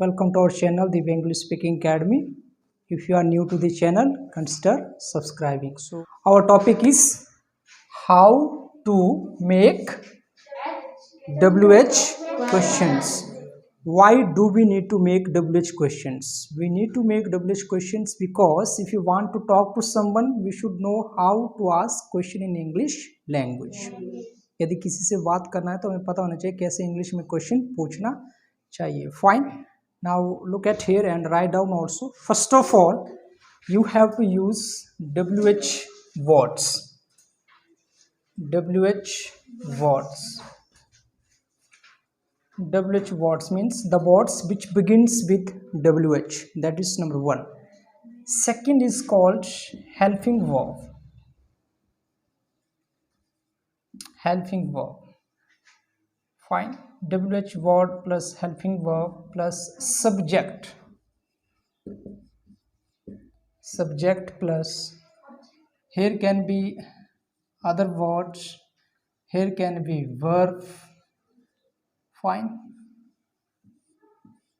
Welcome to our channel, the English Speaking Academy. If you are new to the channel, consider subscribing. So, our topic is how to make WH questions. Why do we need to make WH questions? We need to make WH questions because if you want to talk to someone, we should know how to ask question in English language. यदि किसी से बात करना है तो हमें पता होना चाहिए कैसे इंग्लिश में क्वेश्चन पूछना चाहिए. Fine. Now look at here and write down also. First of all, you have to use WH words. WH words. WH words means the words which begins with WH. That is number one. Second is called helping verb. Helping verb. Fine. WH word plus helping verb plus subject. Subject plus, here can be other words, here can be verb. Fine.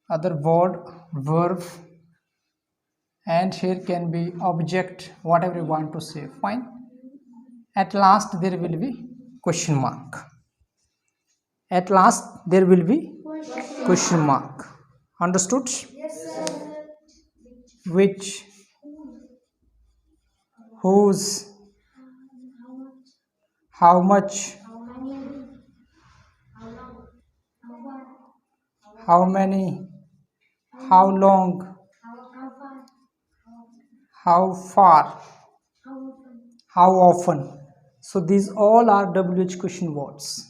Other word, verb, and here can be object, whatever you want to say. Fine. At last there will be question mark. At last there will be question mark. Understood? Yes, sir. Which, whose, how much, how many, how long, how far, how often. So these all are WH question words.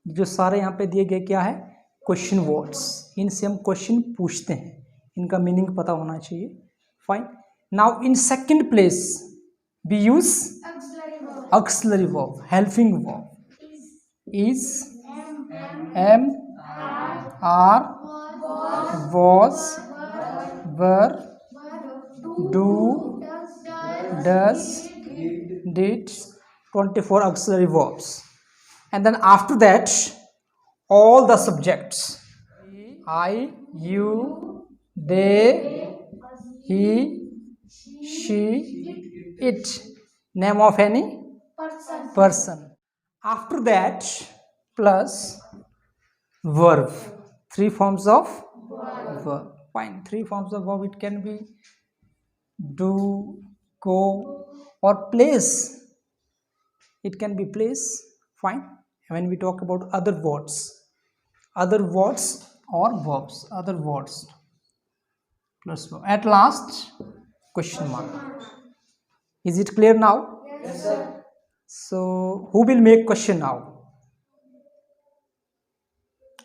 जो सारे यहाँ पे दिए गए क्या है, question words. इनसे हम क्वेश्चन पूछते हैं, इनका मीनिंग पता होना चाहिए. Fine. Now in second place we use auxiliary verb, helping verb. Is, am, are, was, were, do, does, did. 24 auxiliary verbs. And then after that, all the subjects: I, you, they, he, she, it. Name of any person. After that, plus verb. 3 forms of verb. Fine. 3 forms of verb. It can be do, go, or place. It can be place. Fine. When we talk about other words or verbs, other words plus verb. At last, question mark. Is it clear now? Yes, sir. So who will make question now?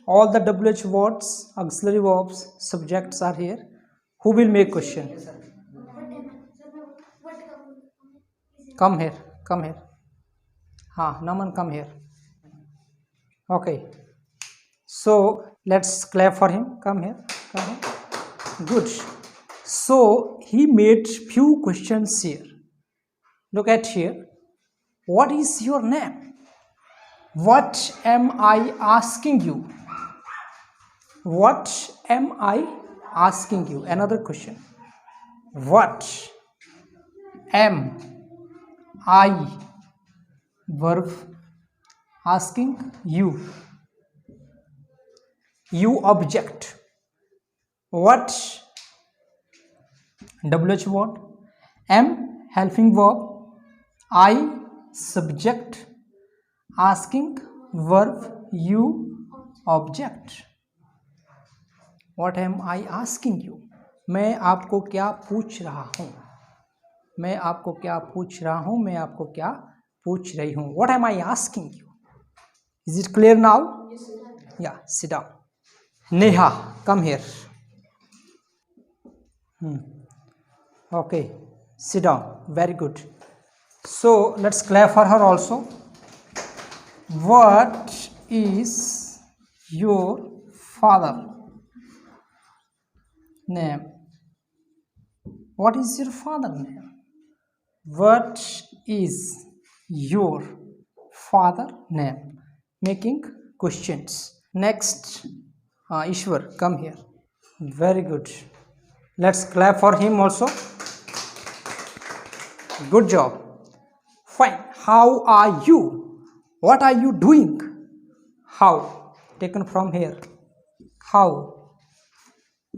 All the WH words, auxiliary verbs, subjects are here. Who will make question? Come here, come here. Naman, come here. Okay. So let's clap for him. Come here, come here. Good. So he made few questions here. Look at here. What is your name? What am I asking you? What am I asking you? Another question. What am I, verb, asking you? You, object. What, WH word. Am, helping verb. I, subject. Asking, verb. You, object. What am I asking you? मैं आपको क्या पूछ रहा हूँ? मैं आपको क्या पूछ रहा हूँ? मैं आपको क्या पूछ रही हूँ? What am I asking you? Is it clear now? Yes, sir. Yeah, sit down. Neha, come here. Okay, sit down. Very good. So let's clap for her also. What is your father name? What is your father name? What is your father name? Making questions. Next, Ishwar, come here. Very good. Let's clap for him also. Good job. Fine. How are you? What are you doing? How? Taken from here. How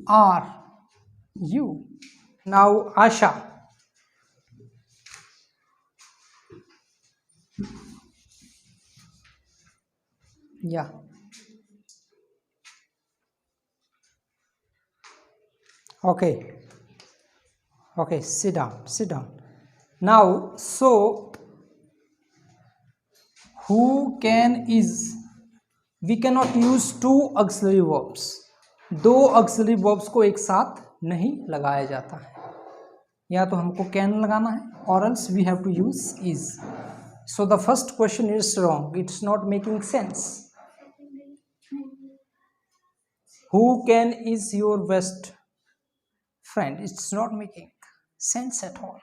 are you? Now, Asha. Yeah. Okay. Okay. Sit down. Sit down. Now, so who can is, we cannot use two auxiliary verbs. दो auxiliary verbs को एक साथ नहीं लगाया जाता है. या तो हमको can लगाना है or else we have to use is. So the first question is wrong. It's not making sense. Who can is your best friend? It's not making sense at all.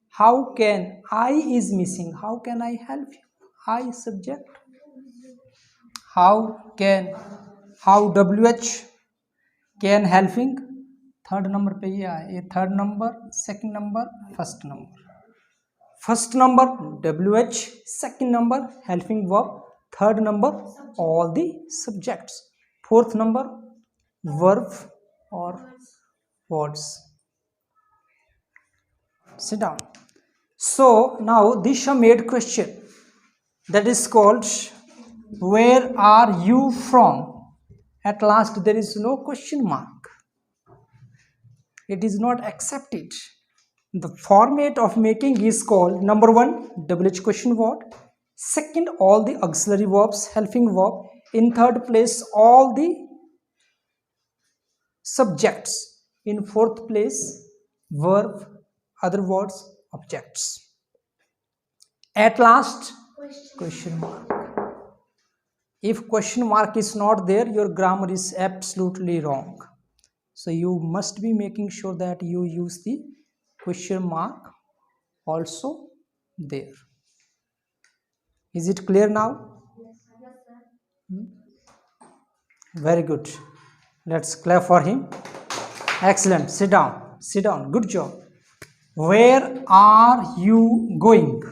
How can, I is missing. How can I help you? I subject. How can, how WH can helping. Third number पे ये आए, ये third number, second number, first number. First number WH, second number helping verb, third number all the subjects, fourth number verb और words. Sit down. So now Disha made question that is called where are you from? At last there is no question mark. It is not accepted. The format of making is called number 1 WH question word, second all the auxiliary verbs helping verb, in third place all the subjects, in fourth place verb, other words, objects. At last question mark. If question mark is not there, your grammar is absolutely wrong. So you must be making sure that you use the question mark also there. Is it clear now? Very good. Let's clap for him. Excellent. Sit down. Sit down. Good job. Where are you going?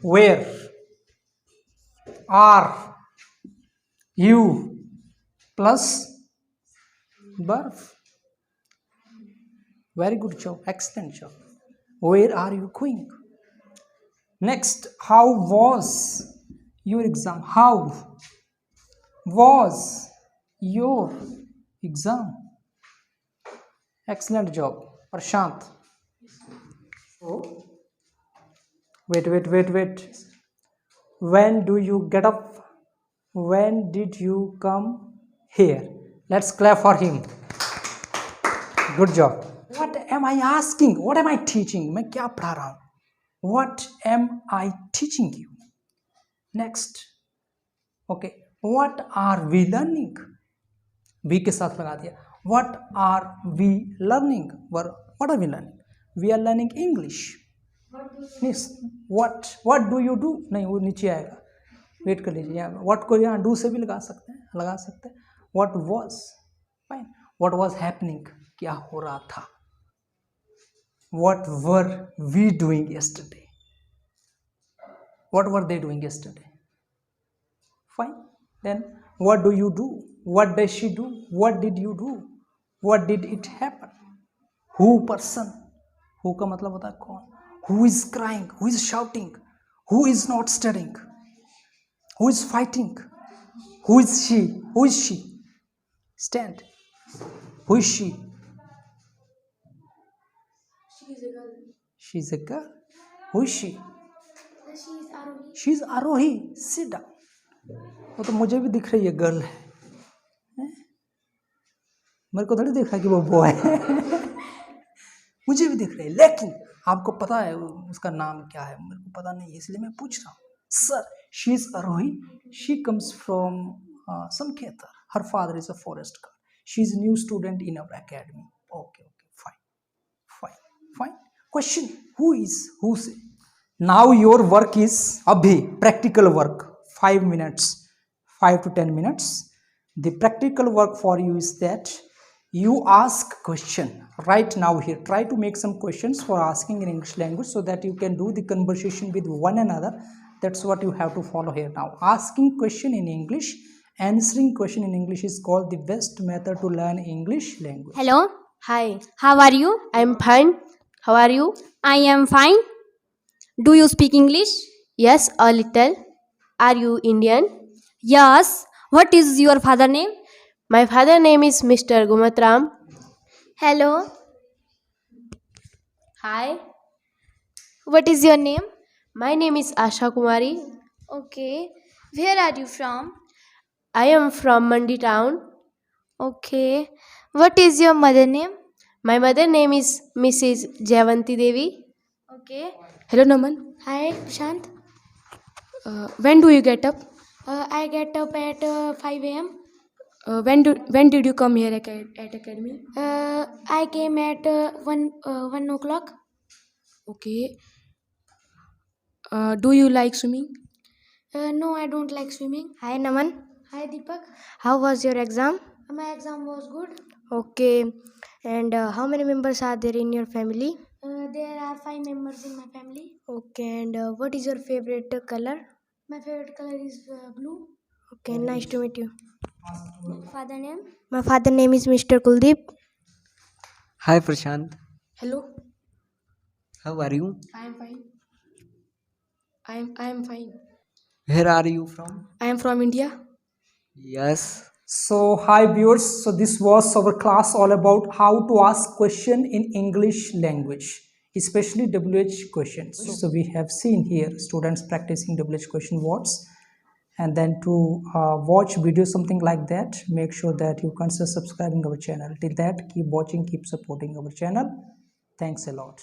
Where are you plus verb. Very good job. Excellent job. Where are you going? Next, how was your exam? How was your exam? Excellent job. Prashant. Wait. When do you get up? When did you come here? Let's clap for him. Good job. What am I asking? What am I teaching? मैं क्या पढ़ा रहा हूँ? What am I teaching you? Next. Okay. What are we learning? We के साथ लगा दिया. What are we learning? What are we learning? We are learning English. Yes. What do you do? नहीं, वो नीचे आएगा. वेट कर लीजिए. यहाँ what को यहाँ do से भी लगा सकते हैं. What was? Fine. What was happening? क्या हो रहा था? What were we doing yesterday? What were they doing yesterday? Fine. Then what do you do? What does she do? What did you do? What did it happen? Who person? Who का मतलब होता है कौन? Who is crying? Who is shouting? Who is not studying? Who is fighting? Who is she? Who is she? Stand. Who is she? She is a girl. She is a girl. Who is she? She is Arohi. She is Arohi. Sit down. वो तो मुझे भी दिख रही है girl है. मेरे को थोड़ी दिख रहा है कि वो बॉय है. मुझे भी दिख रही है, लेकिन आपको पता है उसका नाम क्या है? मेरे को पता नहीं है, इसलिए मैं पूछ रहा हूँ. Sir, she is Arohi. She comes from Samketa. Her father is a forest guard. She is a new student in our academy. Okay, fine. Question: who is? Who say? Now your work is abhi practical work. 5 to 10 minutes. The practical work for you is that You ask question right now here. Try to make some questions for asking in English language so that you can do the conversation with one another. That's what you have to follow here now. Asking question in English, answering question in English is called the best method to learn English language. Hello, Hi, how are you? I'm fine. How are you? I am fine. Do you speak English? Yes, a little. Are you Indian? Yes. What is your father name? My father name is Mr. Gumatram. Hello. Hi, What is your name? my name is Asha Kumari. Okay. Where are you from? I am from Mandi town. Okay. What is your mother name? My mother name is Mrs. Jayanti Devi. Okay. Hello, Naman. Hi, Shant. When do you get up? I get up at 5 a.m. When did you come here at academy? I came at 1 o'clock. Okay. Do you like swimming? No, I don't like swimming. Hi, Naman. Hi, Deepak. How was your exam? My exam was good. Okay. And how many members are there in your family? There are 5 members in my family. Okay. And what is your favorite color? My favorite color is blue. Okay. Nice to meet you. Father name? My father name is Mr. Kuldeep. Hi Prashant, Hello. how are you? I am fine. I am fine. Where are you from? I am from India. Yes, So hi viewers, so this was our class all about how to ask question in English language, especially WH questions. So we have seen here students practicing WH question words, and then to watch videos something like that, make sure that you consider subscribing our channel. Till that, keep watching, keep supporting our channel. Thanks a lot.